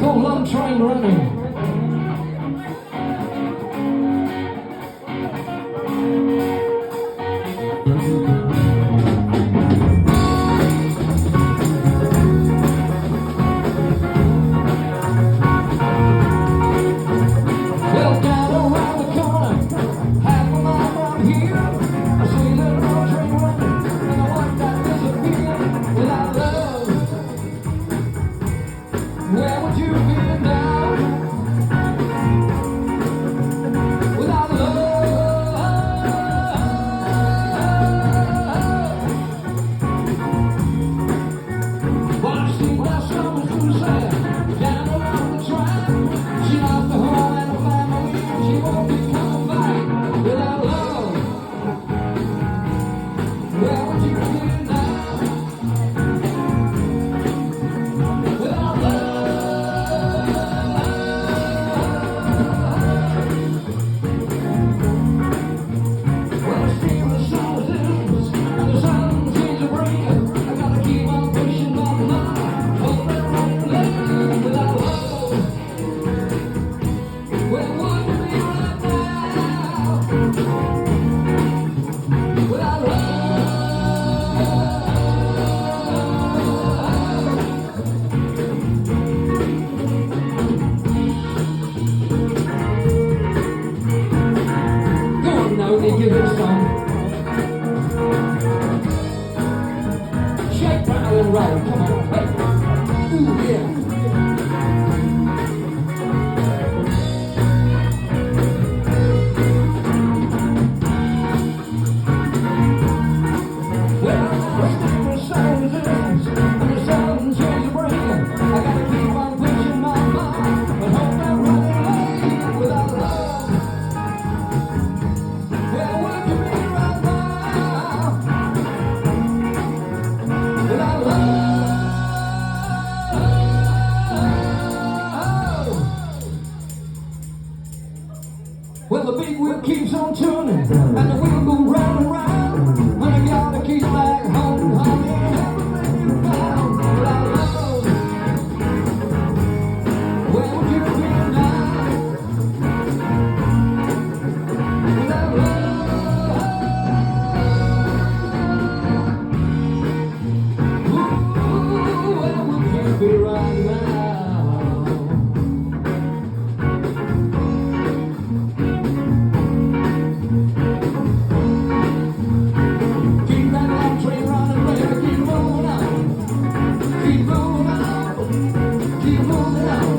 Go long train running. Well, down around the corner, half a mile from here, I see the long train running, and I want that disappear without love. Where would you be now? Without love. Well, I see that summer's too sad, down along the track. She lost the home and the family, and she won't be coming back without love. Where would you be now? Without love. Well, the steamer summer's ends, and the sun seems to bring. I gotta keep on pushing my luck, hope that I'm late without love. Where would you be right now? Without love. Go on now, they give it some. Shake, rattle, and roll. Come on. Hey. Ooh, yeah. Well, the steamer sounds ends, and the sun seems to bring. I gotta keep on pushing my mind, but hope I'm running late without love. Where would you be right now? Without love. Well, the big wheel keeps on turning, and the wheel goes round and round. When I gotta keep back home, honey, everything you found. Without love, where would you be now? Without love, ooh, where would you be right now? Keep that long train running, baby, keep moving on. Keep moving on, keep moving on.